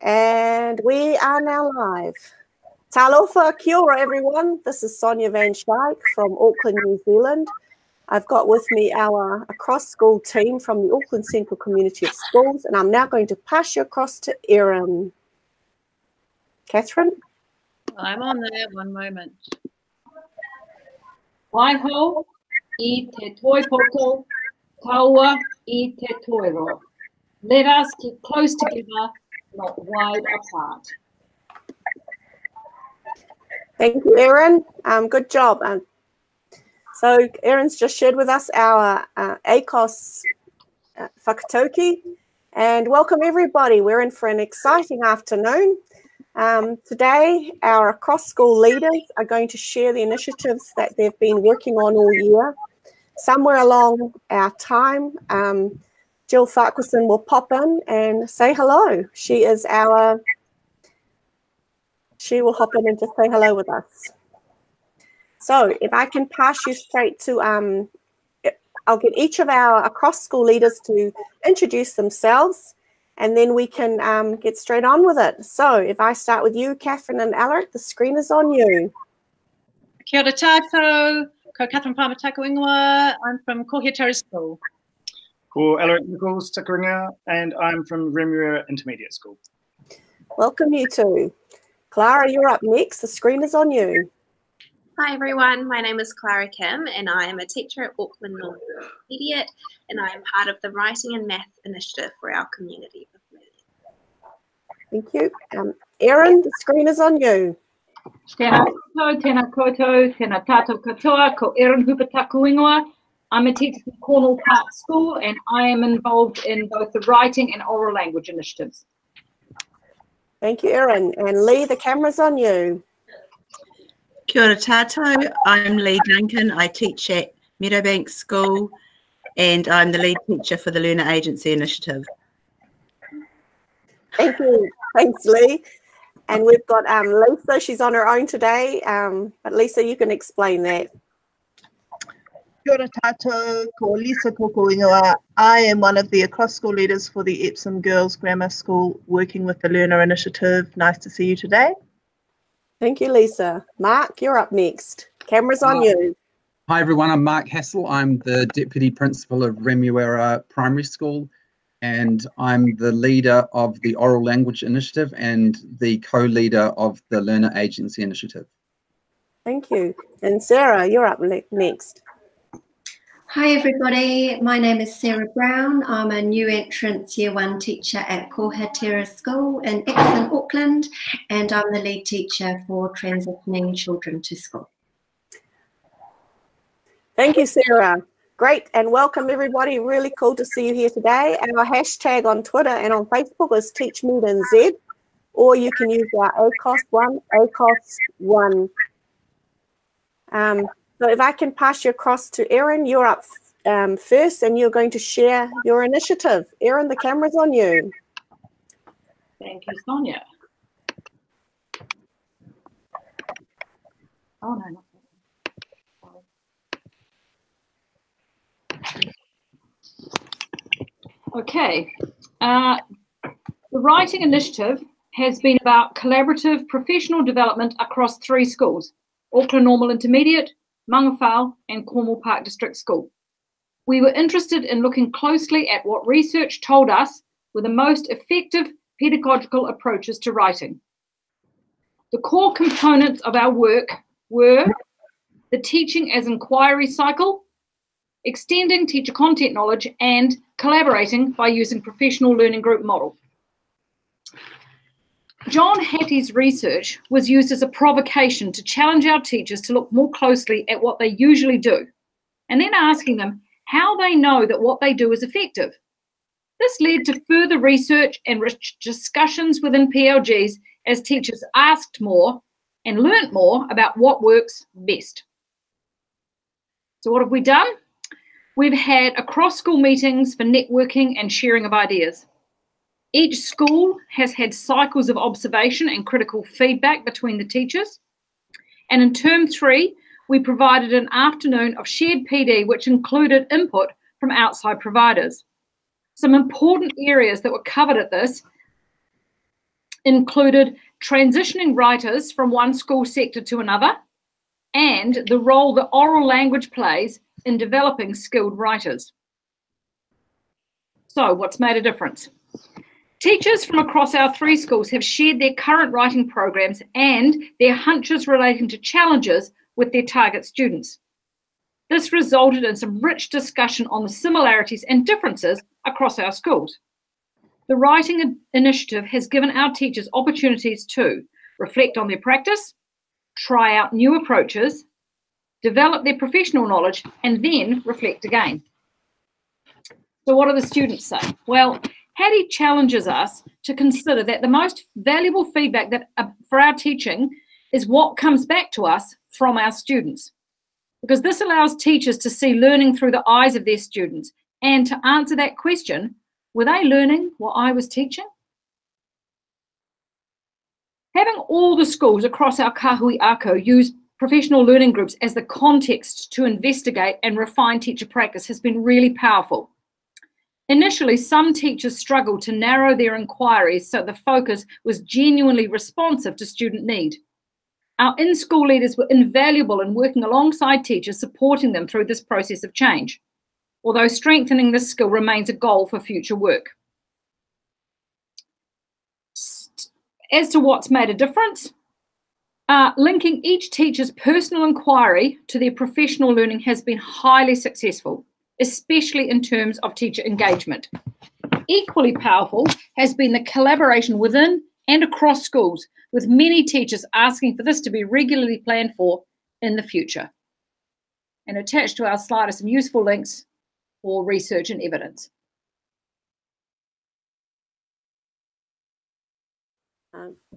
And we are now live. Talofa, kia ora everyone. This is Sonia Van Schaik from Auckland, New Zealand. I've got with me our across-school team from the Auckland Central Community of Schools, and I'm now going to pass you across to Erin. Catherine? I'm on there, one moment. Waiho I te toipoto, kaua I te toiro. Let us keep close together, not wide apart. Thank you, Erin. Good job. So Erin's just shared with us our ACCoS whakatauki, and welcome everybody. We're in for an exciting afternoon. Today, our across-school leaders are going to share the initiatives that they've been working on all year. Somewhere along our time, Jill Farquharson will pop in and say hello. She will hop in and just say hello with us. So if I can pass you straight to, I'll get each of our across-school leaders to introduce themselves, and then we can get straight on with it. So if I start with you, Catherine and Alaric, the screen is on you. Kia ora tātou, ko Catherine Palmer Takaringoa. I'm from Kohiatara School. Ko Alaric Nichols Takaringoa, and I'm from Remuera Intermediate School. Welcome you two. Clara, you're up next. The screen is on you. Hi everyone, my name is Clara Kim and I am a teacher at Auckland North Intermediate, and I am part of the Writing and Math initiative for our community of learning. Thank you. Erin, the screen is on you. Tēnā koutou, tēnā koutou, tēnā tātou katoa, ko Erin Hupatakuingoa. I'm a teacher at Cornwall Park School and I am involved in both the writing and oral language initiatives. Thank you, Erin. And Lee, the camera's on you. Kia ora tātou, I'm Lee Duncan. I teach at Meadowbank School and I'm the lead teacher for the Learner Agency Initiative. Thank you. Thanks, Lee. And we've got Lisa. She's on her own today, but Lisa, you can explain that. Kia ora tātou, ko Lisa Kokoingoa. I am one of the across-school leaders for the Epsom Girls Grammar School, working with the Learner Initiative. Nice to see you today. Thank you, Lisa. Mark, you're up next. Camera's on you. Hi, everyone. I'm Mark Hassel. I'm the Deputy Principal of Remuera Primary School, and I'm the leader of the Oral Language Initiative and the co-leader of the Learner Agency Initiative. Thank you. And Sarah, you're up next. Hi everybody, my name is Sarah Brown. I'm a new entrant Year 1 teacher at Kohiatara School in Epsom, Auckland, and I'm the lead teacher for transitioning children to school. Thank you, Sarah. Great, and welcome everybody. Really cool to see you here today. And our hashtag on Twitter and on Facebook is TeachMeetNZ, or you can use our ACCoS1. So if I can pass you across to Erin, you're up first and you're going to share your initiative. Erin, the camera's on you. Thank you, Sonia. Oh, no, not that. Okay. The Writing Initiative has been about collaborative professional development across 3 schools, Auckland Normal Intermediate, Mangawhau and Cornwall Park District School. We were interested in looking closely at what research told us were the most effective pedagogical approaches to writing. The core components of our work were the teaching as inquiry cycle, extending teacher content knowledge, and collaborating by using professional learning group model. John Hattie's research was used as a provocation to challenge our teachers to look more closely at what they usually do, and then asking them how they know that what they do is effective. This led to further research and rich discussions within PLGs as teachers asked more and learnt more about what works best. So what have we done? We've had across-school meetings for networking and sharing of ideas. Each school has had cycles of observation and critical feedback between the teachers. And in term 3, we provided an afternoon of shared PD, which included input from outside providers. Some important areas that were covered at this included transitioning writers from one school sector to another and the role that oral language plays in developing skilled writers. So, what's made a difference? Teachers from across our 3 schools have shared their current writing programs and their hunches relating to challenges with their target students. This resulted in some rich discussion on the similarities and differences across our schools. The writing initiative has given our teachers opportunities to reflect on their practice, try out new approaches, develop their professional knowledge, and then reflect again. So what do the students say? Well, Hattie challenges us to consider that the most valuable feedback for our teaching is what comes back to us from our students, because this allows teachers to see learning through the eyes of their students and to answer that question, were they learning what I was teaching? Having all the schools across our kahui ako use professional learning groups as the context to investigate and refine teacher practice has been really powerful. Initially, some teachers struggled to narrow their inquiries so the focus was genuinely responsive to student need. Our in-school leaders were invaluable in working alongside teachers, supporting them through this process of change, although strengthening this skill remains a goal for future work. As to what's made a difference, linking each teacher's personal inquiry to their professional learning has been highly successful, especially in terms of teacher engagement. Equally powerful has been the collaboration within and across schools, with many teachers asking for this to be regularly planned for in the future. And attached to our slide are some useful links for research and evidence.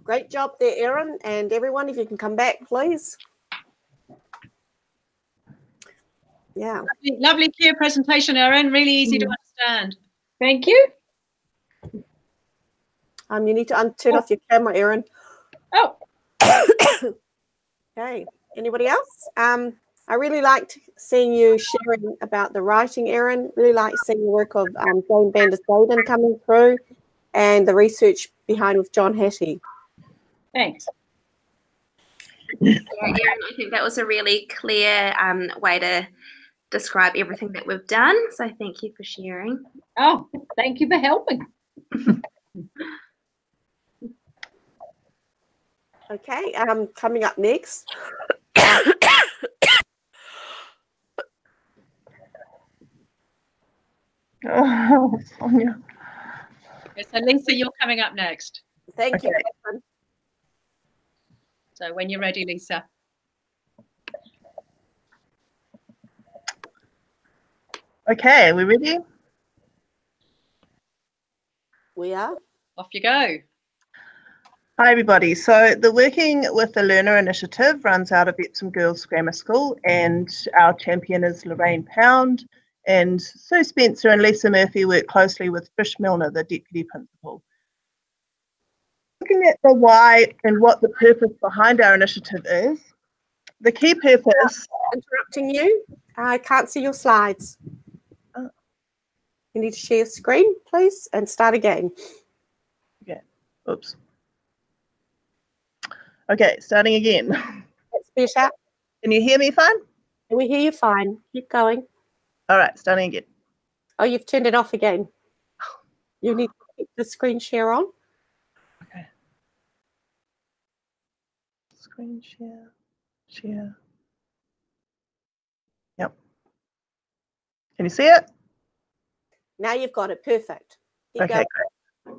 Great job there, Erin, and everyone, if you can come back, please. Yeah. Lovely clear presentation, Erin. Really easy to understand. Thank you. You need to turn off your camera, Erin. Oh. Okay. Anybody else? I really liked seeing you sharing about the writing, Erin. Really liked seeing the work of Jane van der Staden coming through and the research behind with John Hattie. Thanks. Yeah, Erin, I think that was a really clear way to describe everything that we've done. So thank you for sharing. Oh, thank you for helping. Okay, coming up next. Oh, Sonia. Okay, so Lisa, you're coming up next. Thank you. So when you're ready, Lisa. Okay, are we ready? We are. Off you go. Hi everybody. So the Working with the Learner initiative runs out of Epsom Girls Grammar School, and our champion is Lorraine Pound, and Sue Spencer and Lisa Murphy work closely with Trish Milner, the deputy principal. Looking at the why and what the purpose behind our initiative is, the key purpose... Interrupting you, I can't see your slides. You need to share your screen, please, and start again. Okay, oops. Okay, starting again. That's better. Can you hear me fine? We hear you fine. Keep going. All right, starting again. Oh, you've turned it off again. You need to keep the screen share on. Okay. Screen share, share. Yep. Can you see it? Now you've got it. Perfect. Keep Okay, going. great.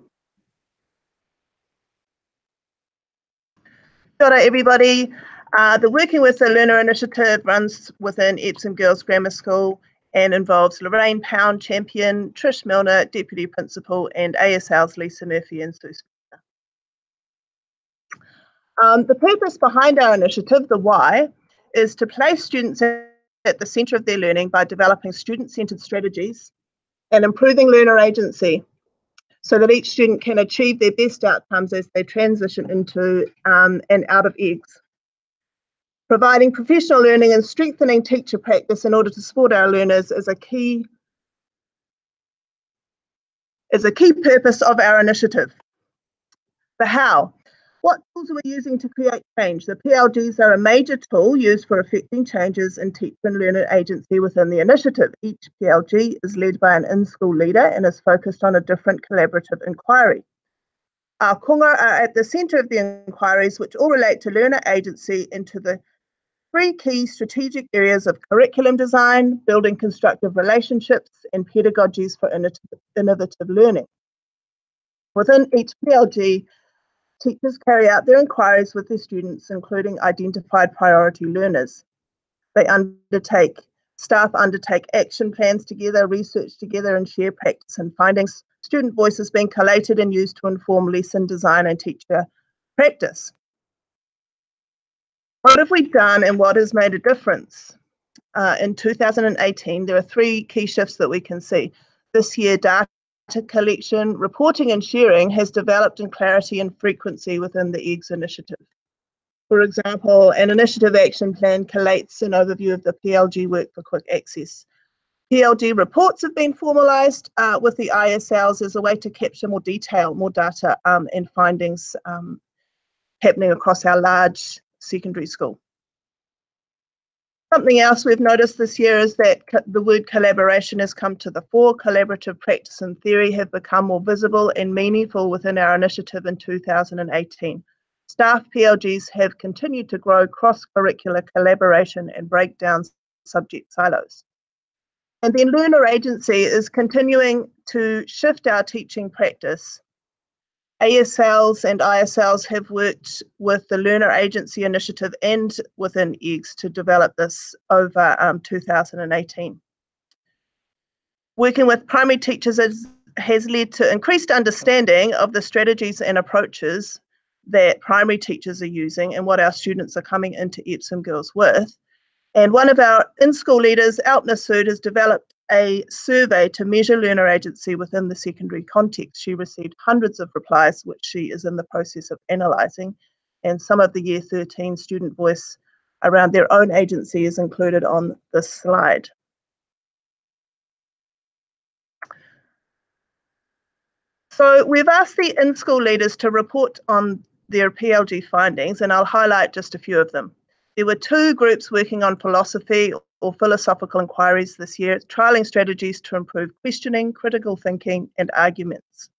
Kia ora, everybody. The Working with the Learner initiative runs within Epsom Girls Grammar School and involves Lorraine Pound, champion, Trish Milner, deputy principal, and ASL's Lisa Murphy and Sue Spencer. The purpose behind our initiative, the why, is to place students at the centre of their learning by developing student-centred strategies and improving learner agency so that each student can achieve their best outcomes as they transition into and out of EGS. Providing professional learning and strengthening teacher practice in order to support our learners is a key purpose of our initiative. The how. What tools are we using to create change? The PLGs are a major tool used for effecting changes in teacher and learner agency within the initiative. Each PLG is led by an in-school leader and is focused on a different collaborative inquiry. Our kunga are at the centre of the inquiries, which all relate to learner agency into the 3 key strategic areas of curriculum design, building constructive relationships, and pedagogies for innovative learning. Within each PLG, teachers carry out their inquiries with their students, including identified priority learners. Staff undertake action plans together, research together, and share practice and findings. Student voices being collated and used to inform lesson design and teacher practice. What have we done and what has made a difference? In 2018, there are 3 key shifts that we can see. This year, data collection, reporting and sharing has developed in clarity and frequency within the EGGS initiative. For example, an initiative action plan collates an overview of the PLG work for quick access. PLG reports have been formalised with the ISLs as a way to capture more detail, more data and findings happening across our large secondary school. Something else we've noticed this year is that the word collaboration has come to the fore. Collaborative practice and theory have become more visible and meaningful within our initiative in 2018. Staff PLGs have continued to grow cross-curricular collaboration and break down subject silos. And then learner agency is continuing to shift our teaching practice. ASLs and ISLs have worked with the Learner Agency Initiative and within EGGS to develop this over 2018. Working with primary teachers has led to increased understanding of the strategies and approaches that primary teachers are using and what our students are coming into Epsom Girls with. And one of our in-school leaders, Altna Sood, has developed a survey to measure learner agency within the secondary context. She received hundreds of replies, which she is in the process of analysing, and some of the Year 13 student voice around their own agency is included on this slide. So we've asked the in-school leaders to report on their PLG findings, and I'll highlight just a few of them. There were 2 groups working on philosophy or philosophical inquiries this year, trialling strategies to improve questioning, critical thinking, and arguments.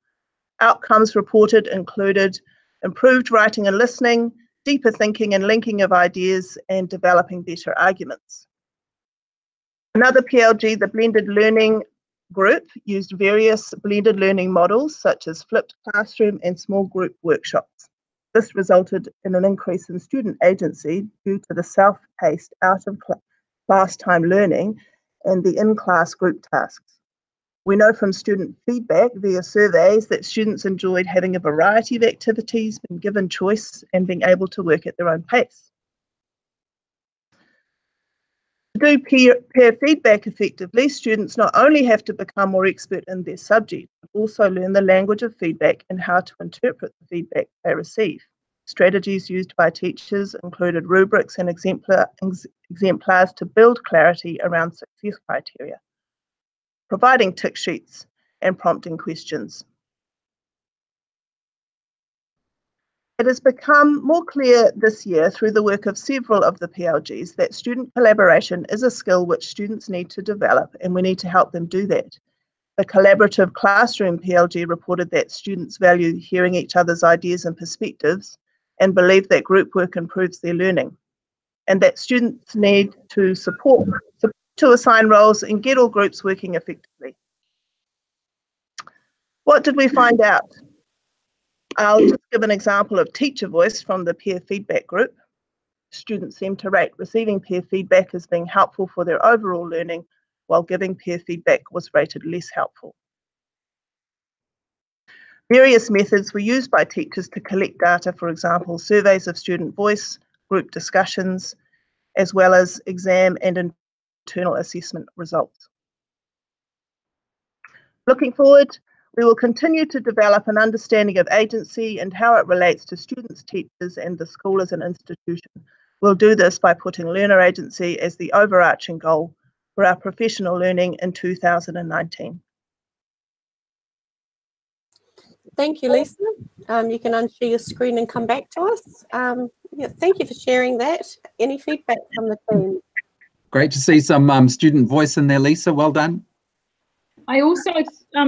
Outcomes reported included improved writing and listening, deeper thinking and linking of ideas, and developing better arguments. Another PLG, the blended learning group, used various blended learning models such as flipped classroom and small group workshops. This resulted in an increase in student agency due to the self-paced out-of-class time learning and the in-class group tasks. We know from student feedback via surveys that students enjoyed having a variety of activities, being given choice, and being able to work at their own pace. To do peer feedback effectively, students not only have to become more expert in their subject, but also learn the language of feedback and how to interpret the feedback they receive. Strategies used by teachers included rubrics and exemplars to build clarity around success criteria, providing tick sheets and prompting questions. It has become more clear this year through the work of several of the PLGs that student collaboration is a skill which students need to develop, and we need to help them do that. The Collaborative Classroom PLG reported that students value hearing each other's ideas and perspectives and believe that group work improves their learning, and that students need to support to assign roles and get all groups working effectively. What did we find out? I'll just give an example of teacher voice from the peer feedback group. Students seem to rate receiving peer feedback as being helpful for their overall learning, while giving peer feedback was rated less helpful. Various methods were used by teachers to collect data, for example, surveys of student voice, group discussions, as well as exam and internal assessment results. Looking forward, we will continue to develop an understanding of agency and how it relates to students, teachers, and the school as an institution. We'll do this by putting learner agency as the overarching goal for our professional learning in 2019. Thank you, Lisa. You can unshare your screen and come back to us. Yeah, thank you for sharing that. Any feedback from the team? Great to see some student voice in there, Lisa. Well done. I also,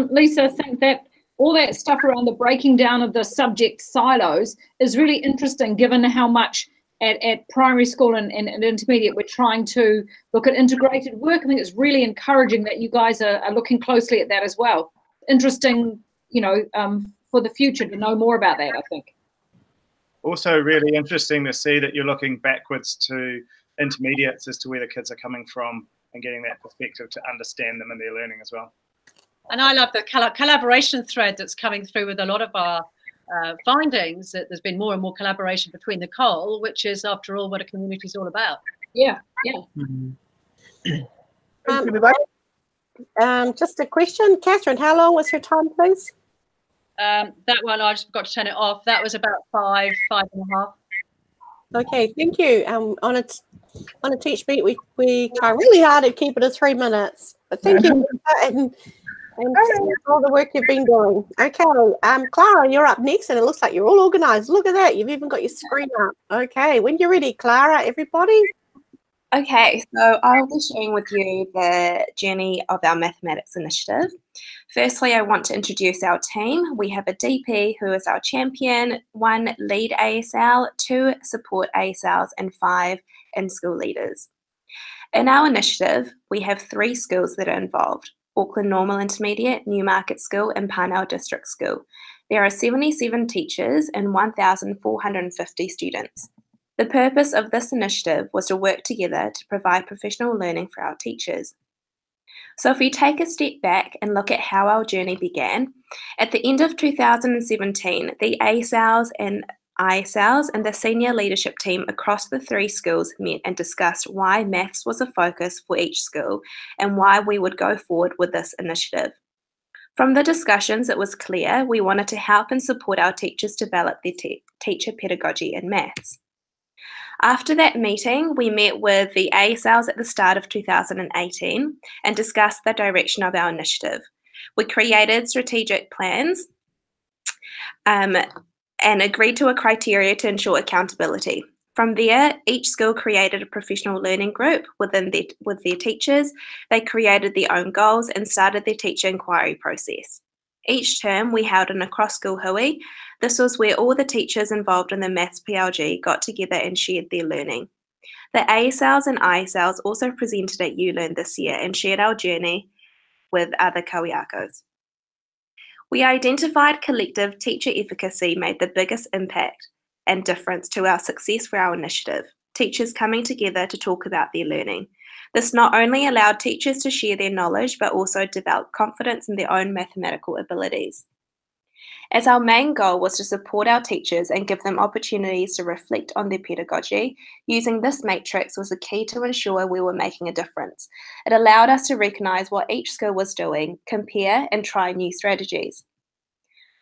Lisa, think that all that stuff around the breaking down of the subject silos is really interesting, given how much at primary school and intermediate we're trying to look at integrated work. I think it's really encouraging that you guys are looking closely at that as well. Interesting, you know, for the future to know more about that, I think. Also really interesting to see that you're looking backwards to intermediates as to where the kids are coming from and getting that perspective to understand them and their learning as well. And I love the collaboration thread that's coming through with a lot of our findings, that there's been more and more collaboration between the COL, which is, after all, what a community is all about. Yeah, yeah. Just a question. Catherine, how long was your time, please? That one, I just forgot to turn it off. That was about 5.5. Okay, thank you. On a Teach Meet, we try really hard to keep it to 3 minutes. But thank you and all the work you've been doing. Okay, Clara, you're up next, and it looks like you're all organised. Look at that, you've even got your screen up. Okay, when you're ready, Clara, everybody. Okay, so I'll be sharing with you the journey of our mathematics initiative. Firstly, I want to introduce our team. We have a DP who is our champion, 1 lead ASL, 2 support ASLs, and 5 in-school leaders. In our initiative, we have 3 schools that are involved: Auckland Normal Intermediate, Newmarket School, and Parnell District School. There are 77 teachers and 1,450 students. The purpose of this initiative was to work together to provide professional learning for our teachers. So if we take a step back and look at how our journey began, at the end of 2017, the ASLs and ISLs and the senior leadership team across the 3 schools met and discussed why maths was a focus for each school and why we would go forward with this initiative. From the discussions, it was clear we wanted to help and support our teachers develop their teacher pedagogy in maths. After that meeting, we met with the ASLs at the start of 2018 and discussed the direction of our initiative. We created strategic plans and agreed to a criteria to ensure accountability. From there, each school created a professional learning group with their teachers. They created their own goals and started their teacher inquiry process. Each term, we held an across-school hui. This was where all the teachers involved in the Maths PLG got together and shared their learning. The ASLs and ISLs also presented at ULearn this year and shared our journey with other koiakos. We identified collective teacher efficacy made the biggest impact and difference to our success for our initiative, teachers coming together to talk about their learning. This not only allowed teachers to share their knowledge, but also develop confidence in their own mathematical abilities. As our main goal was to support our teachers and give them opportunities to reflect on their pedagogy, using this matrix was the key to ensure we were making a difference. It allowed us to recognise what each school was doing, compare and try new strategies.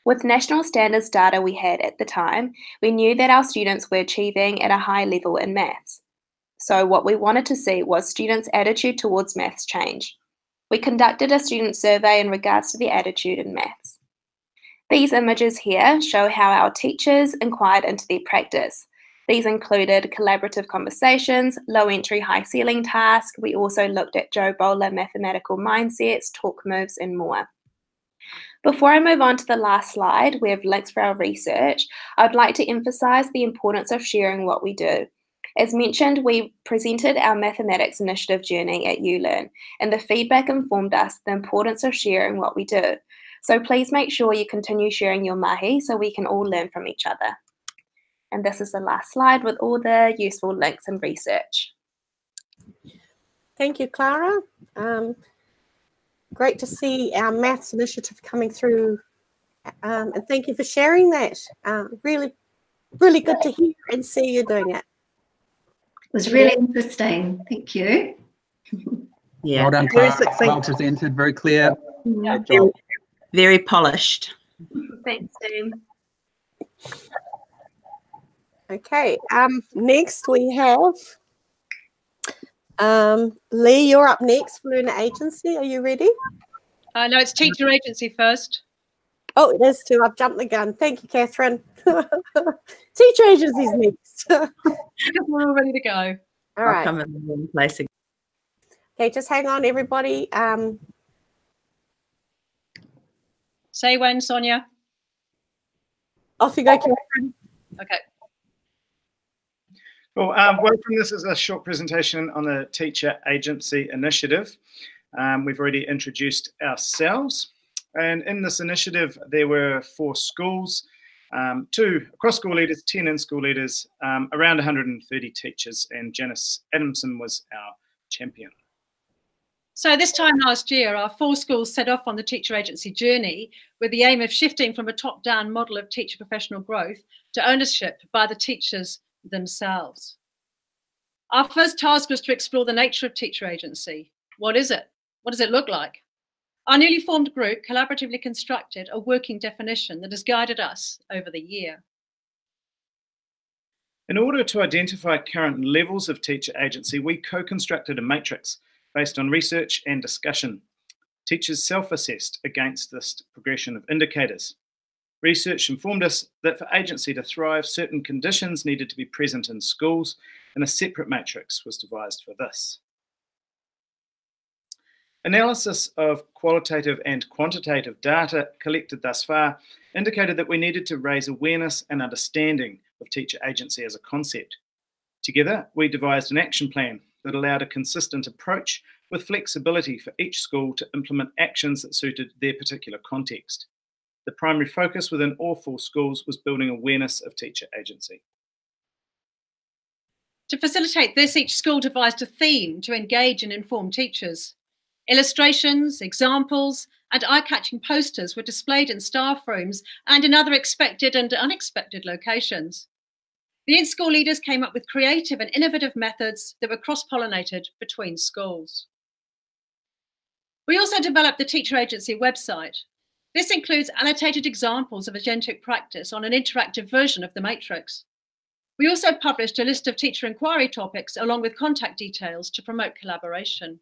With national standards data we had at the time, we knew that our students were achieving at a high level in maths. So what we wanted to see was students' attitude towards maths change. We conducted a student survey in regards to their attitude in maths. These images here show how our teachers inquired into their practice. These included collaborative conversations, low entry, high ceiling tasks. We also looked at Joe Bowler mathematical mindsets, talk moves, and more. Before I move on to the last slide, we have links for our research. I'd like to emphasise the importance of sharing what we do. As mentioned, we presented our mathematics initiative journey at ULearn, and the feedback informed us the importance of sharing what we do. So please make sure you continue sharing your mahi so we can all learn from each other. And this is the last slide with all the useful links and research. Thank you, Clara. Great to see our maths initiative coming through, and thank you for sharing that. Really good to hear and see you doing it. It was really interesting. Thank you. Yeah. Well done, Clara. Well presented, very clear. Yeah. Very polished. Thanks, team. Okay, next we have Lee, you're up next for Learner Agency. Are you ready? No, it's teacher agency first. Oh, it is too. I've jumped the gun. Thank you, Catherine. Teacher agencies next. We're all ready to go. All right. I'll come in the wrong place again. Okay, just hang on, everybody. Say when, Sonia. Off you go, Catherine. Okay. Well, welcome. This is a short presentation on the Teacher Agency Initiative. We've already introduced ourselves. And in this initiative, there were 4 schools, 2 cross-school leaders, 10 in-school leaders, around 130 teachers, and Janice Adamson was our champion. So this time last year, our 4 schools set off on the teacher agency journey with the aim of shifting from a top-down model of teacher professional growth to ownership by the teachers themselves. Our first task was to explore the nature of teacher agency. What is it? What does it look like? Our newly formed group collaboratively constructed a working definition that has guided us over the year. In order to identify current levels of teacher agency, we co-constructed a matrix based on research and discussion. Teachers self-assessed against this progression of indicators. Research informed us that for agency to thrive, certain conditions needed to be present in schools, and a separate matrix was devised for this. Analysis of qualitative and quantitative data collected thus far indicated that we needed to raise awareness and understanding of teacher agency as a concept. Together, we devised an action plan that allowed a consistent approach with flexibility for each school to implement actions that suited their particular context. The primary focus within all 4 schools was building awareness of teacher agency. To facilitate this, each school devised a theme to engage and inform teachers. Illustrations, examples, and eye-catching posters were displayed in staff rooms and in other expected and unexpected locations. The in-school leaders came up with creative and innovative methods that were cross-pollinated between schools. We also developed the Teacher Agency website. This includes annotated examples of agentic practice on an interactive version of the matrix. We also published a list of teacher inquiry topics along with contact details to promote collaboration.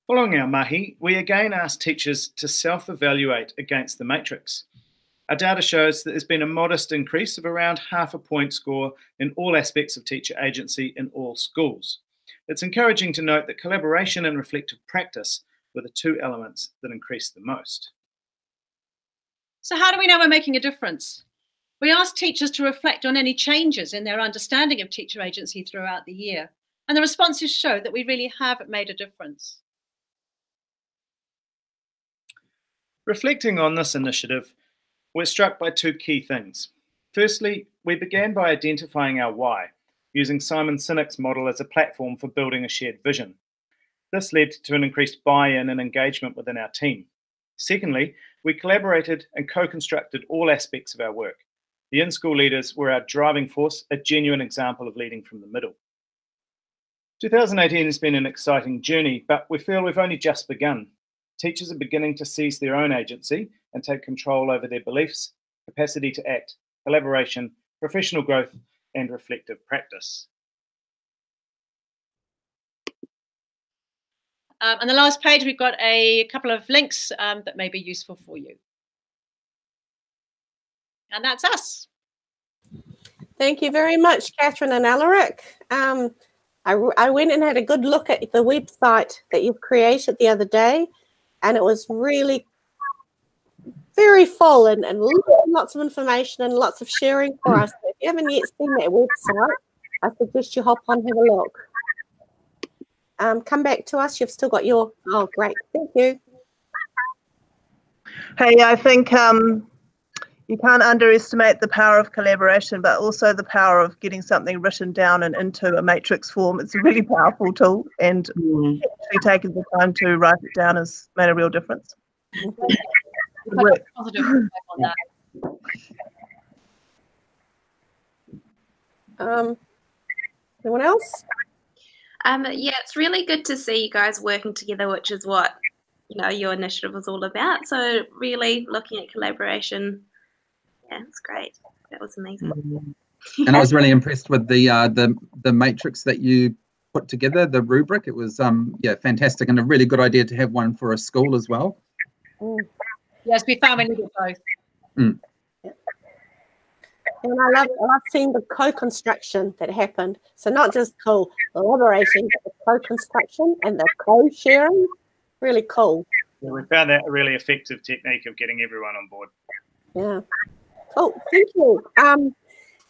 Following our mahi, we again asked teachers to self-evaluate against the matrix. Our data shows that there's been a modest increase of around half a point score in all aspects of teacher agency in all schools. It's encouraging to note that collaboration and reflective practice were the 2 elements that increased the most. So how do we know we're making a difference? We asked teachers to reflect on any changes in their understanding of teacher agency throughout the year, and the responses show that we really have made a difference. Reflecting on this initiative, we're struck by 2 key things. Firstly, we began by identifying our why, using Simon Sinek's model as a platform for building a shared vision. This led to an increased buy-in and engagement within our team. Secondly, we collaborated and co-constructed all aspects of our work. The in-school leaders were our driving force, a genuine example of leading from the middle. 2018 has been an exciting journey, but we feel we've only just begun. Teachers are beginning to seize their own agency and take control over their beliefs, capacity to act, collaboration, professional growth, and reflective practice. On the last page, we've got a couple of links that may be useful for you. And that's us. Thank you very much, Catherine and Alaric. I went and had a good look at the website that you've created the other day, and it was really very full and lots of information and lots of sharing for us. So if you haven't yet seen that website, I suggest you hop on and have a look. Come back to us. You've still got your... Oh, great. Thank you. Hey, I think you can't underestimate the power of collaboration, but also the power of getting something written down and into a matrix form. It's a really powerful tool, and actually taking the time to write it down has made a real difference. Positive feedback on that. Anyone else? Yeah, it's really good to see you guys working together, which is what your initiative was all about. So really looking at collaboration, yeah, it's great. That was amazing. And I was really impressed with the matrix that you put together, the rubric. It was yeah, fantastic, and a really good idea to have one for a school as well. Yes, we found we needed both. And I love seeing the co-construction that happened. So not just collaboration, but the co-construction and the co-sharing. Really cool. Yeah, we found that a really effective technique of getting everyone on board. Yeah. Oh, thank you.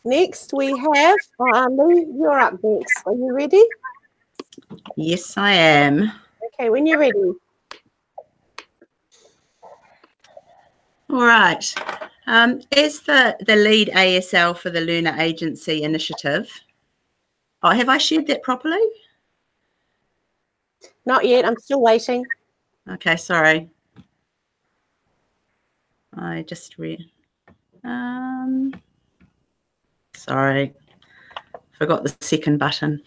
Next we have Lou, you're up next. Are you ready? Yes, I am. Okay, when you're ready. All right. As the lead ASL for the Learner Agency Initiative, have I shared that properly? Not yet. I'm still waiting. Okay, sorry. I just sorry, forgot the second button.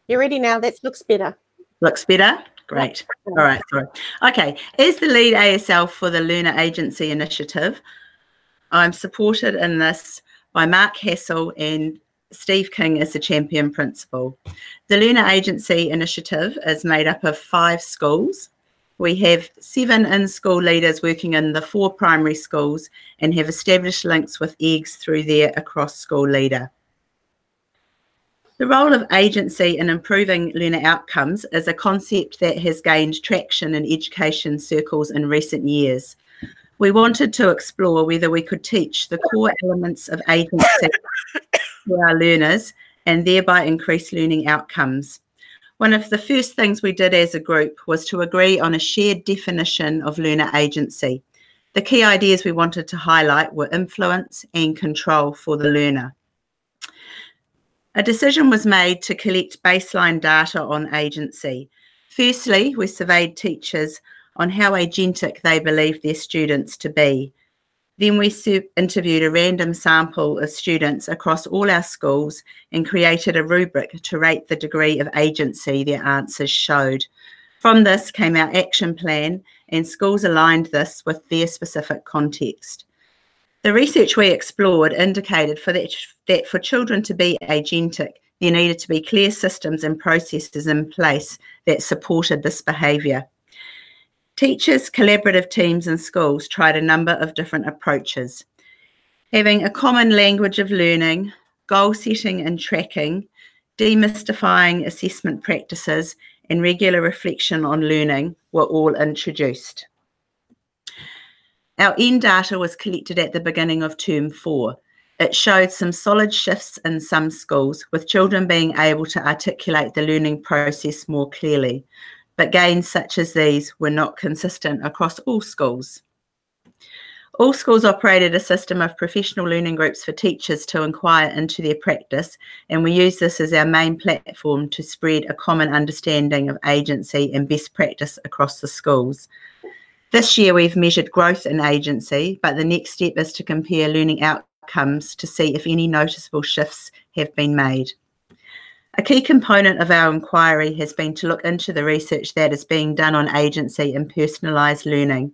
You're ready now. That looks better. Looks better? Great. All right, sorry. Okay, as the lead ASL for the Learner Agency Initiative, I'm supported in this by Mark Hassel and Steve King as the champion principal. The Learner Agency Initiative is made up of 5 schools. We have 7 in-school leaders working in the 4 primary schools and have established links with EGS through their across school leader. The role of agency in improving learner outcomes is a concept that has gained traction in education circles in recent years. We wanted to explore whether we could teach the core elements of agency to our learners and thereby increase learning outcomes. One of the first things we did as a group was to agree on a shared definition of learner agency. The key ideas we wanted to highlight were influence and control for the learner. A decision was made to collect baseline data on agency. Firstly, we surveyed teachers on how agentic they believed their students to be. Then we interviewed a random sample of students across all our schools and created a rubric to rate the degree of agency their answers showed. From this came our action plan, and schools aligned this with their specific context. The research we explored indicated that for children to be agentic, there needed to be clear systems and processes in place that supported this behaviour. Teachers, collaborative teams and schools tried a number of different approaches. Having a common language of learning, goal setting and tracking, demystifying assessment practices and regular reflection on learning were all introduced. Our end data was collected at the beginning of Term 4. It showed some solid shifts in some schools, with children being able to articulate the learning process more clearly, but gains such as these were not consistent across all schools. All schools operated a system of professional learning groups for teachers to inquire into their practice, and we use this as our main platform to spread a common understanding of agency and best practice across the schools. This year we've measured growth in agency, but the next step is to compare learning outcomes to see if any noticeable shifts have been made. A key component of our inquiry has been to look into the research that is being done on agency and personalised learning.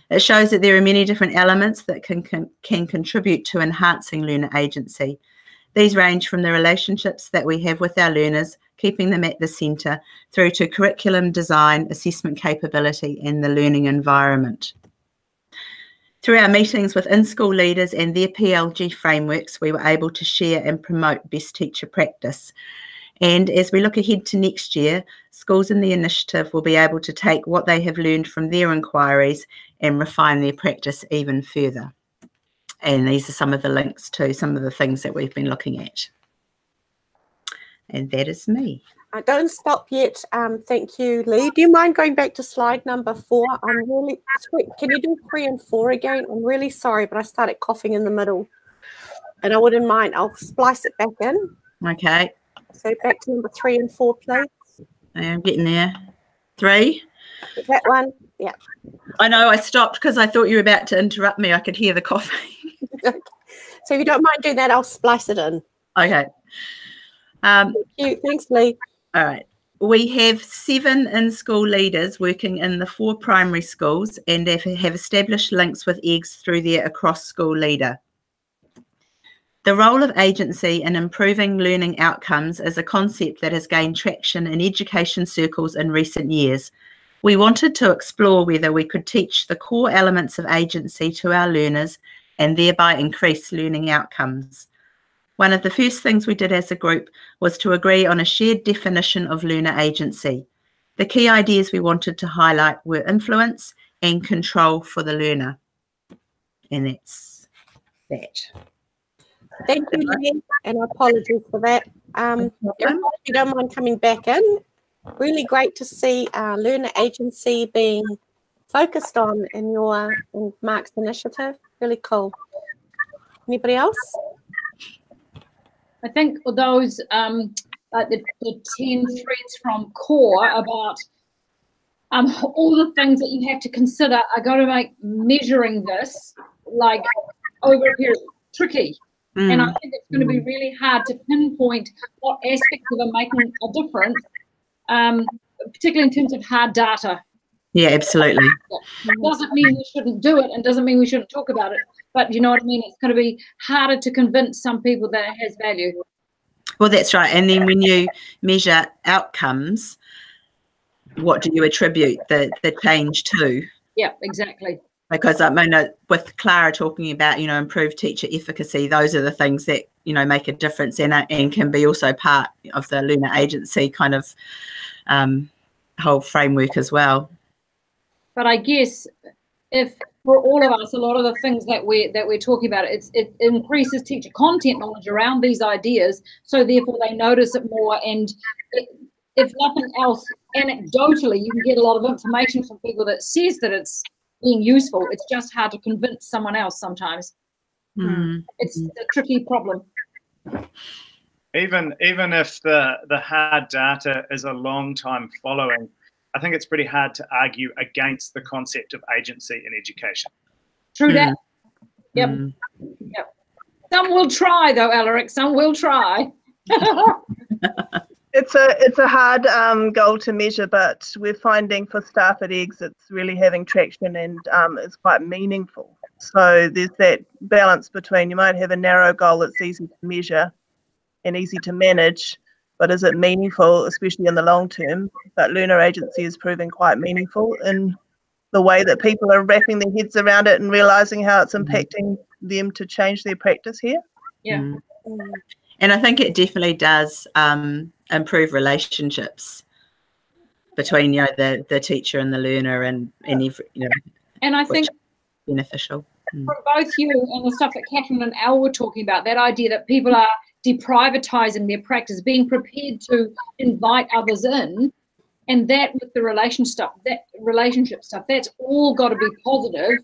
It shows that there are many different elements that can contribute to enhancing learner agency. These range from the relationships that we have with our learners, keeping them at the centre, through to curriculum design, assessment capability and the learning environment. Through our meetings with in-school leaders and their PLG frameworks, we were able to share and promote best teacher practice. And as we look ahead to next year, schools in the initiative will be able to take what they have learned from their inquiries and refine their practice even further. And these are some of the links to some of the things that we've been looking at. And that is me. Don't stop yet. Thank you, Lee. Do you mind going back to slide number 4? I'm really sorry. Can you do 3 and 4 again? I'm really sorry, but I started coughing in the middle. And I wouldn't mind. I'll splice it back in. Okay. So back to number 3 and 4, please. I'm getting there. 3. That one. Yeah. I know I stopped because I thought you were about to interrupt me. I could hear the coughing. So if you don't mind doing that, I'll splice it in. Okay. Thank you. Thanks, Lee. All right. We have 7 in-school leaders working in the 4 primary schools and have established links with EGS through their across-school leader. The role of agency in improving learning outcomes is a concept that has gained traction in education circles in recent years. We wanted to explore whether we could teach the core elements of agency to our learners and thereby increase learning outcomes. One of the first things we did as a group was to agree on a shared definition of learner agency. The key ideas we wanted to highlight were influence and control for the learner. And that's that. Thank you, Lee, and apologies for that. Everybody, if you don't mind coming back in, really great to see learner agency being focused on in Mark's initiative. Really cool. Anybody else? I think those like the 10 threads from CORE about all the things that you have to consider are going to make measuring this like over a period tricky. And I think it's going to be really hard to pinpoint what aspects of it are making a difference, particularly in terms of hard data. Yeah, absolutely. It doesn't mean we shouldn't do it and doesn't mean we shouldn't talk about it. But you know what I mean? It's going to be harder to convince some people that it has value. Well, that's right. And then when you measure outcomes, what do you attribute the change to? Yeah, exactly. Because I mean, with Clara talking about, improved teacher efficacy, those are the things that, make a difference and can be also part of the learner agency kind of whole framework as well. But I guess if for all of us, a lot of the things that we're talking about, it increases teacher content knowledge around these ideas, so therefore they notice it more. And if nothing else, anecdotally, you can get a lot of information from people that says that it's being useful. It's just hard to convince someone else sometimes. It's a tricky problem. Even if the hard data is a long time following, I think it's pretty hard to argue against the concept of agency in education. True that. Yep. Some will try though, Alaric. Some will try. It's a hard goal to measure, but we're finding for staff at Eggs it's really having traction and it's quite meaningful. So there's that balance between you might have a narrow goal that's easy to measure and easy to manage, but is it meaningful, especially in the long term? But learner agency is proving quite meaningful in the way that people are wrapping their heads around it and realising how it's impacting them to change their practice here. Yeah. And I think it definitely does improve relationships between the teacher and the learner and and I think beneficial. From both you and the stuff that Catherine and Al were talking about, that idea that people are deprivatising their practice, being prepared to invite others in, and that with the relationship stuff, that's all got to be positive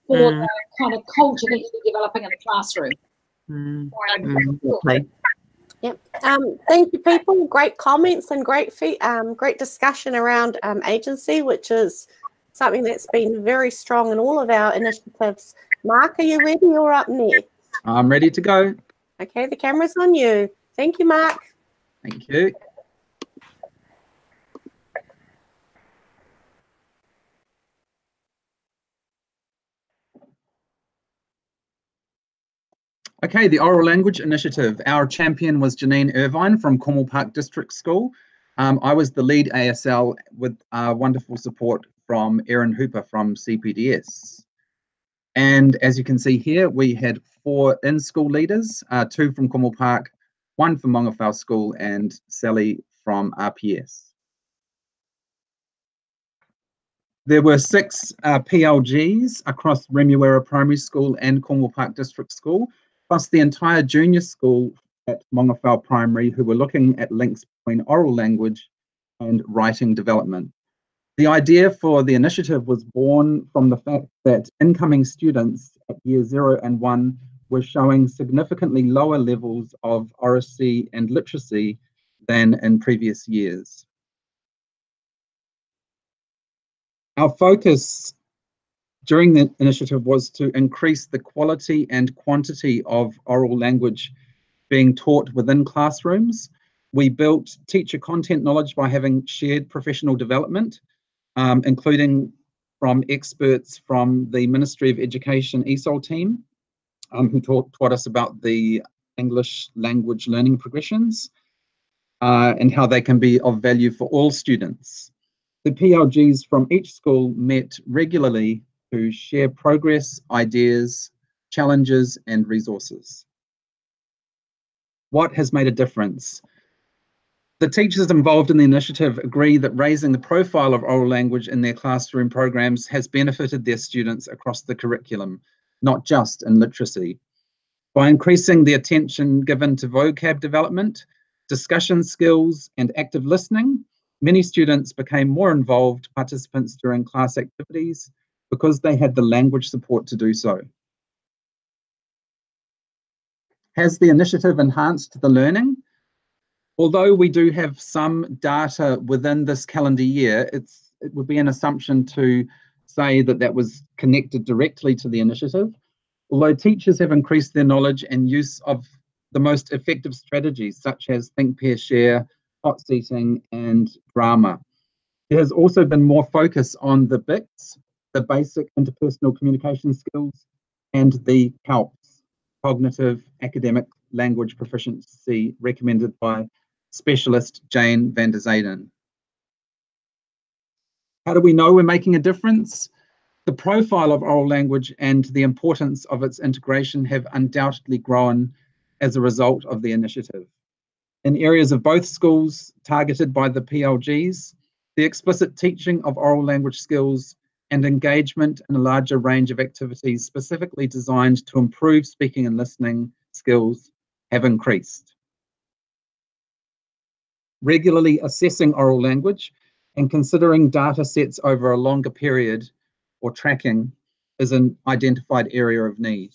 for the kind of culture that you're developing in the classroom. Yep. Thank you, people. Great comments and great discussion around agency, which is something that's been very strong in all of our initiatives. Mark, are you ready? You're up next. I'm ready to go. Okay, the camera's on you. Thank you, Mark. Thank you. Okay, the Oral Language Initiative. Our champion was Janine Irvine from Cornwall Park District School. I was the lead ASL with wonderful support from Erin Hooper from CPDS. And as you can see here, we had 4 in-school leaders, 2 from Cornwall Park, 1 from Mongawhau School, and Sally from RPS. There were 6 PLGs across Remuera Primary School and Cornwall Park District School, plus the entire junior school at Mongawhau Primary, who were looking at links between oral language and writing development. The idea for the initiative was born from the fact that incoming students at year 0 and 1 were showing significantly lower levels of oracy and literacy than in previous years. Our focus during the initiative was to increase the quality and quantity of oral language being taught within classrooms. We built teacher content knowledge by having shared professional development, including from experts from the Ministry of Education ESOL team, who taught us about the English language learning progressions and how they can be of value for all students. The PLGs from each school met regularly to share progress, ideas, challenges, and resources. What has made a difference? The teachers involved in the initiative agree that raising the profile of oral language in their classroom programs has benefited their students across the curriculum, not just in literacy. By increasing the attention given to vocab development, discussion skills, and active listening, many students became more involved participants during class activities because they had the language support to do so. Has the initiative enhanced the learning? Although we do have some data within this calendar year, it would be an assumption to say that that was connected directly to the initiative. Although teachers have increased their knowledge and use of the most effective strategies, such as think, pair, share, hot seating, and drama. There has also been more focus on the BICS, the basic interpersonal communication skills, and the CALPS, cognitive academic language proficiency, recommended by specialist Jane van der Zayden. How do we know we're making a difference? The profile of oral language and the importance of its integration have undoubtedly grown as a result of the initiative. In areas of both schools targeted by the PLGs, the explicit teaching of oral language skills and engagement in a larger range of activities specifically designed to improve speaking and listening skills have increased. Regularly assessing oral language and considering data sets over a longer period or tracking is an identified area of need.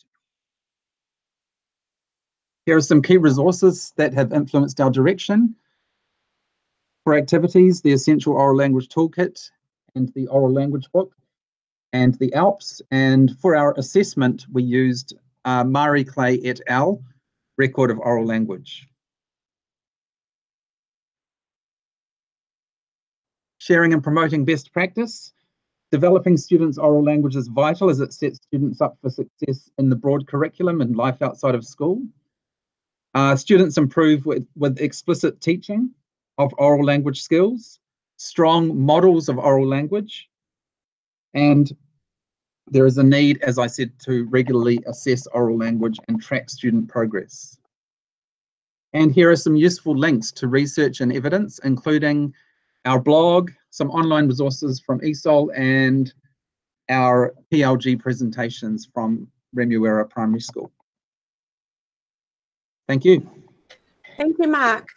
Here are some key resources that have influenced our direction. For activities, the Essential Oral Language Toolkit and the Oral Language Book and the ALPS. And for our assessment, we used Mari Clay et al. Record of Oral Language. Sharing and promoting best practice. Developing students' oral language is vital as it sets students up for success in the broad curriculum and life outside of school. Students improve with explicit teaching of oral language skills, strong models of oral language, and there is a need, as I said, to regularly assess oral language and track student progress. And here are some useful links to research and evidence, including our blog, some online resources from ESOL, and our PLG presentations from Remuera Primary School. Thank you. Thank you, Mark.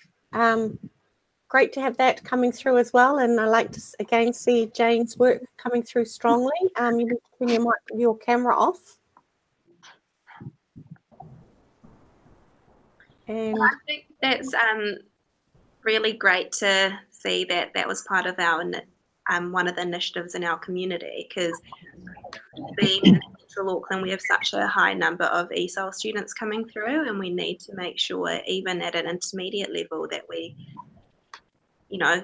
Great to have that coming through as well, and I like to again see Jane's work coming through strongly. You need to turn your camera off. And I think that's really great to see that that was part of our one of the initiatives in our community, because being in Central Auckland, we have such a high number of ESOL students coming through, and we need to make sure, even at an intermediate level, that we, you know,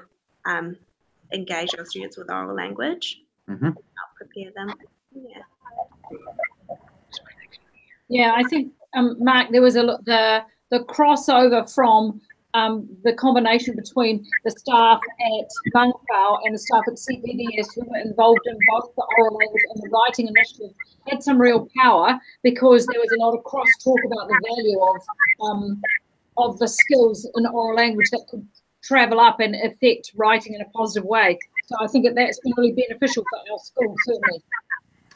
engage our students with oral language, help prepare them. Yeah, I think, Mark, there was the crossover from the combination between the staff at Mangkau and the staff at CPDS who were involved in both the oral language and the writing initiative had some real power, because there was a lot of cross-talk about the value of the skills in oral language that could travel up and affect writing in a positive way. So I think that's been really beneficial for our school, certainly.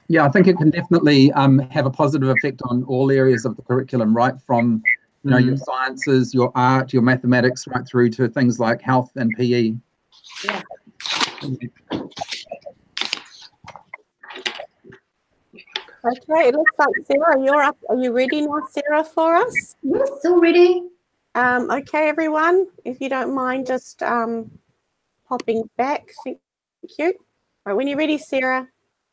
Yeah, I think it can definitely have a positive effect on all areas of the curriculum, right from your sciences, your art, your mathematics, right through to things like health and PE. Yeah. okay, it looks like Sarah, you're up. Are you ready now, Sarah, for us? Yes, all ready. Okay, everyone, if you don't mind just popping back. Thank you. All right, when you're ready, Sarah.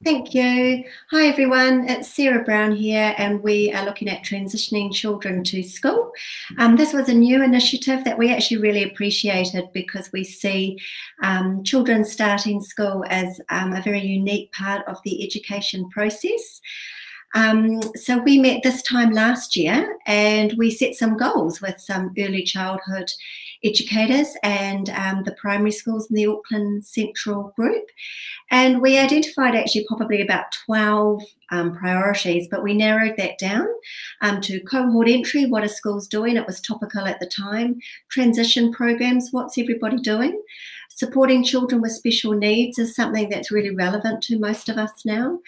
Thank you. Hi everyone, it's Sarah Brown here, and we are looking at transitioning children to school. This was a new initiative that we actually really appreciated, because we see children starting school as a very unique part of the education process. So we met this time last year and we set some goals with some early childhood educators and the primary schools in the Auckland Central group. And we identified actually probably about 12 priorities, but we narrowed that down to cohort entry, what are schools doing? It was topical at the time. Transition programs, what's everybody doing? Supporting children with special needs is something that's really relevant to most of us now.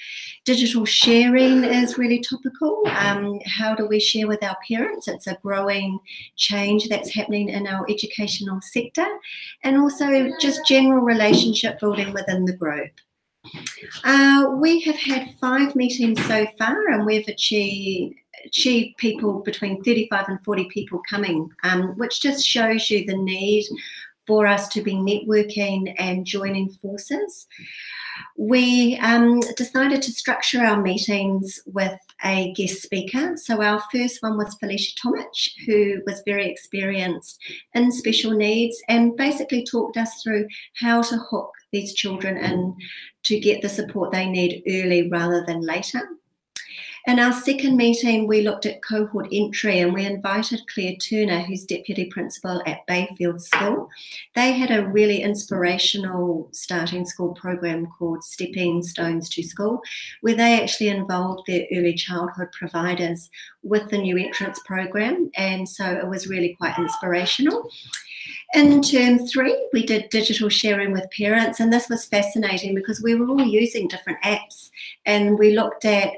Digital sharing is really topical. How do we share with our parents? It's a growing change that's happening in our educational sector. And also just general relationship building within the group. We have had 5 meetings so far and we've achieved people between 35 and 40 people coming, which just shows you the need for us to be networking and joining forces. We decided to structure our meetings with a guest speaker. So our first one was Felicia Tomic, who was very experienced in special needs and basically talked us through how to hook these children in to get the support they need early rather than later. In our second meeting, we looked at cohort entry and we invited Claire Turner, who's Deputy Principal at Bayfield School. They had a really inspirational starting school program called Stepping Stones to School, where they actually involved their early childhood providers with the new entrance program. And so it was really quite inspirational. In term 3, we did digital sharing with parents, and this was fascinating because we were all using different apps and we looked at,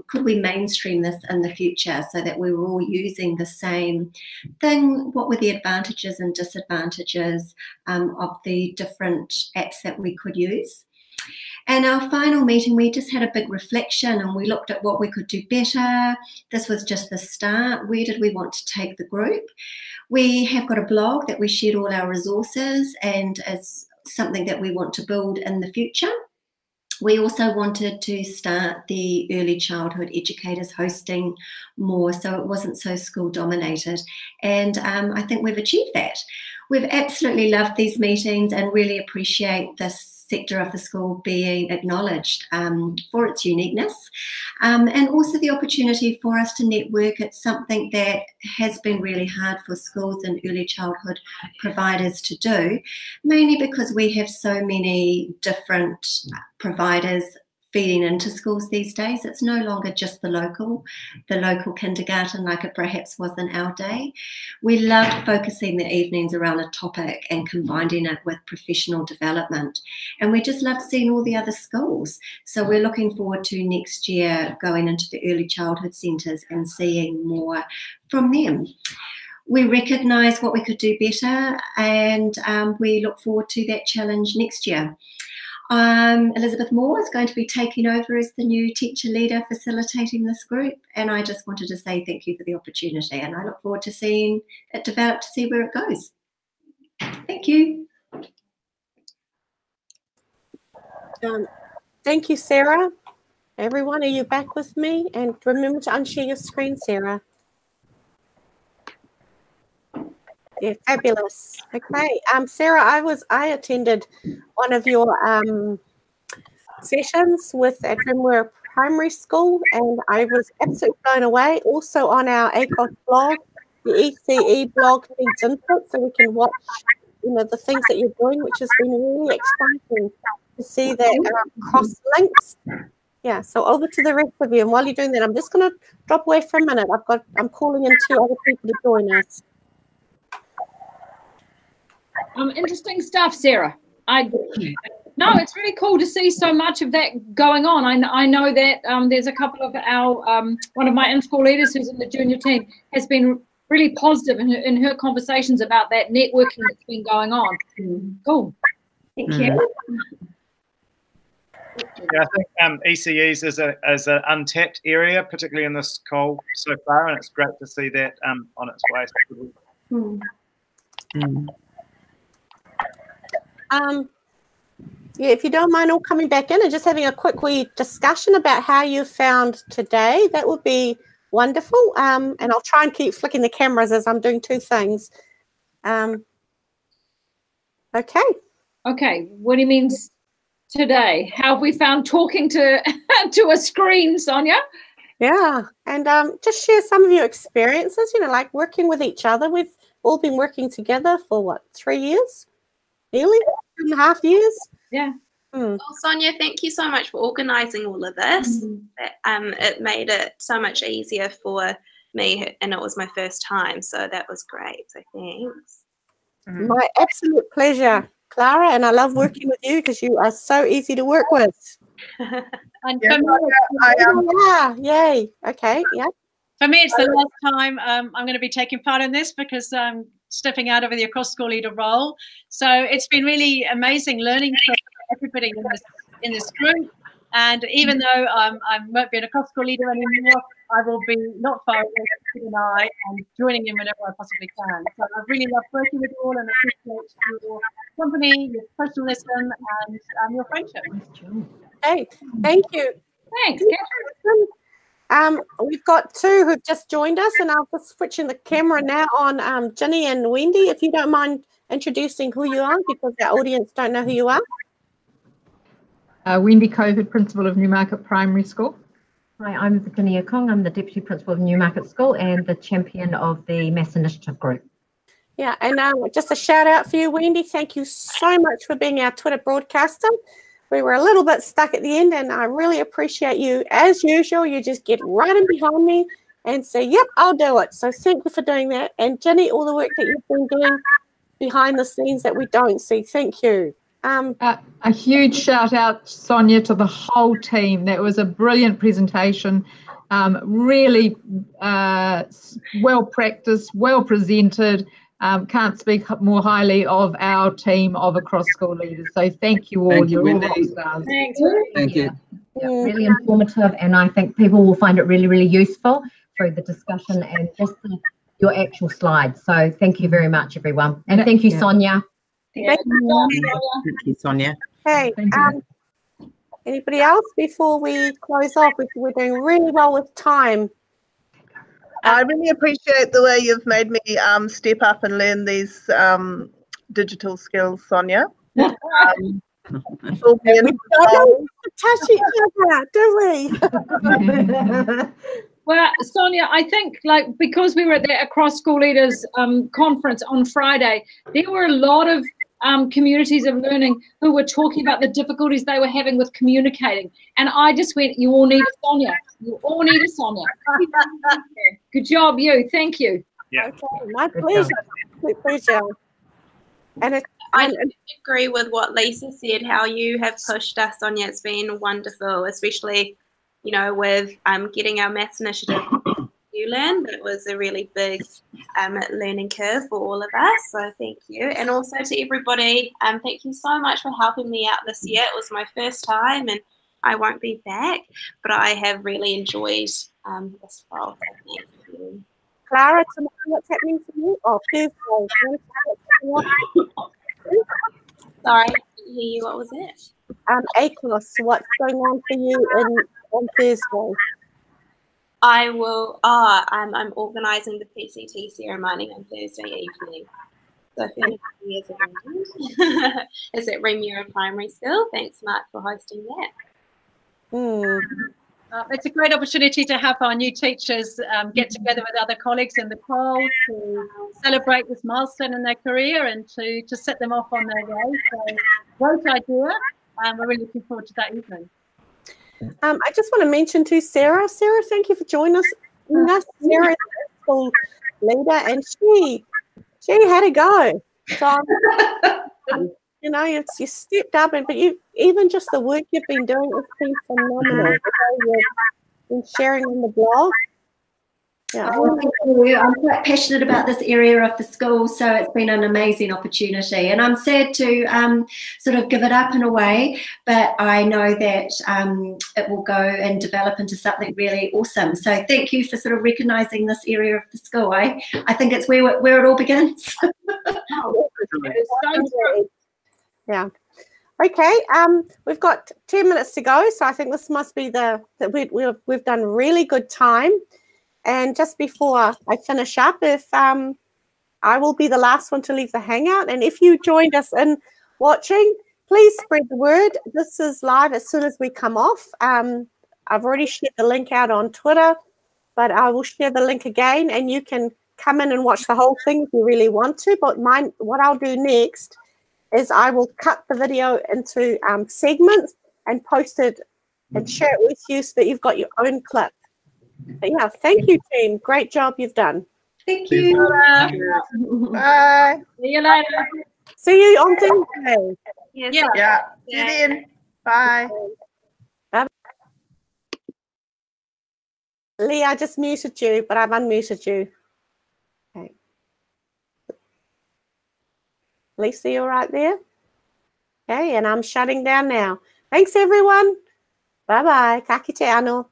could we mainstream this in the future so that we were all using the same thing? What were the advantages and disadvantages of the different apps that we could use? And our final meeting, we just had a big reflection and we looked at what we could do better. This was just the start. Where did we want to take the group? We have got a blog that we shared all our resources and as something that we want to build in the future. We also wanted to start the early childhood educators hosting more so it wasn't so school dominated. And I think we've achieved that. We've absolutely loved these meetings and really appreciate this sector of the school being acknowledged for its uniqueness and also the opportunity for us to network. It's something that has been really hard for schools and early childhood providers to do, mainly because we have so many different providers feeding into schools these days. It's no longer just the local kindergarten like it perhaps was in our day. We loved focusing the evenings around a topic and combining it with professional development. And we just loved seeing all the other schools. So we're looking forward to next year going into the early childhood centres and seeing more from them. We recognise what we could do better and we look forward to that challenge next year. Elizabeth Moore is going to be taking over as the new teacher leader facilitating this group, and I just wanted to say thank you for the opportunity and I look forward to seeing it develop to see where it goes. Thank you. Thank you, Sarah. Everyone, are you back with me? And remember to unshare your screen, Sarah. Yeah, fabulous. Okay, Sarah, I attended one of your sessions at Remuera Primary School, and I was absolutely blown away. Also on our ACCoS blog, the ECE blog needs input, so we can watch, the things that you're doing, which has been really exciting to see that cross links. Yeah, so over to the rest of you, and while you're doing that, I'm just going to drop away for a minute. I'm calling in 2 other people to join us. Interesting stuff, Sarah. No, it's really cool to see so much of that going on. I know that there's a couple of our one of my in-school leaders who's in the junior team has been really positive in her conversations about that networking that's been going on. Cool. Thank you. Yeah, I think ECEs is an untapped area, particularly in this coal so far, and it's great to see that on its way. Yeah, if you don't mind all coming back in and just having a quick wee discussion about how you found today, that would be wonderful. And I'll try and keep flicking the cameras as I'm doing 2 things. Okay. Okay. What do you mean today? How have we found talking to to a screen, Sonia? Yeah, and just share some of your experiences, you know, like working with each other. We've all been working together for what, 3 years? Nearly 2.5 years? Yeah. Well, Sonia, thank you so much for organising all of this. It made it so much easier for me, and it was my first time, so that was great. So thanks. My absolute pleasure, Clara, and I love working with you because you are so easy to work with. And Yeah, Yay. Okay, yeah. for me, it's the last time I'm going to be taking part in this because I'm stepping out of the ACCoS school leader role. So it's been really amazing learning from everybody in this group. And even though I won't be an ACCoS school leader anymore, I will be not far away from and I and joining in whenever I possibly can. So I've really loved working with you all and appreciate your company, your professionalism, and your friendship. Hey, thank you. Thanks, We've got two who've just joined us, and I'll just switching the camera now on Ginny and Wendy, if you don't mind introducing who you are, because our audience don't know who you are. Wendy Covid, Principal of Newmarket Primary School. Hi, I'm Virginia Kong. I'm the Deputy Principal of Newmarket School and the champion of the Maths Initiative group. Yeah, and just a shout out for you, Wendy. Thank you so much for being our Twitter broadcaster. We were a little bit stuck at the end, and I really appreciate you. As usual, you just get right in behind me and say, yep, I'll do it. So thank you for doing that. And Ginny, all the work that you've been doing behind the scenes that we don't see. Thank you. A huge shout out, Sonia, to the whole team. That was a brilliant presentation. Really well practiced, well presented. Can't speak more highly of our team of ACCoS school leaders. So thank you all. Thank you, You're all Wendy. rock stars. Thanks. Thank you. Yeah, really informative, and I think people will find it really, really useful through the discussion and just your actual slides. So thank you very much, everyone. And thank you, Sonia. Thank you, Sonia. Hey, anybody else before we close off? We're doing really well with time. I really appreciate the way you've made me step up and learn these digital skills, Sonia. We don't touch each other, do we? Well, Sonia, I think because we were at the ACCoS School Leaders conference on Friday, there were a lot of communities of learning who were talking about the difficulties they were having with communicating. And I just went, you all need a Sonia. You all need a Sonia. Good job, you. Thank you. Yeah. Okay, my pleasure. My pleasure. And I agree with what Lisa said, how you have pushed us, Sonia. It's been wonderful, especially, you know, with getting our maths initiative New Learn. That was a really big learning curve for all of us. So thank you. And also to everybody, thank you so much for helping me out this year. It was my first time and I won't be back, but I have really enjoyed this role. So thank you. Clara, tomorrow, what's happening for you? Oh, Thursday. Sorry, I didn't hear you. What was it? ACCoS, what's going on for you on Thursday? I will. I'm organising the PCT ceremony on Thursday evening. So if anybody is around, is at Remuera Primary School. Thanks, Mark, for hosting that. It's a great opportunity to have our new teachers get together with other colleagues in the call to celebrate this milestone in their career and to set them off on their way. So, great idea, and we're really looking forward to that evening. I just want to mention to Sarah. Sarah, thank you for joining us. Sarah is a school leader, and she had a go. So, you know, you stepped up, but even just the work you've been doing has been phenomenal. You've been sharing on the blog. Yeah. Oh, thank you. I'm quite passionate about this area of the school, so it's been an amazing opportunity. And I'm sad to sort of give it up in a way, but I know that it will go and develop into something really awesome. So thank you for sort of recognising this area of the school. I think it's where it all begins. Yeah. Okay. We've got 10 minutes to go, so I think this must be we've done really good time. And just before I finish up, I will be the last one to leave the Hangout. And if you joined us in watching, please spread the word. This is live as soon as we come off. I've already shared the link out on Twitter, but I will share the link again, and you can come in and watch the whole thing if you really want to. But what I'll do next is I will cut the video into segments and post it and share it with you so that you've got your own clip. But yeah, thank you, team. Great job you've done. Thank you. Bye. See you later. See you on Thursday. Yes. Yeah. See you then. Bye. Lee, I just muted you, but I've unmuted you. Okay. Lisa, you all right there? Okay, and I'm shutting down now. Thanks, everyone. Bye-bye. Ka kite anō.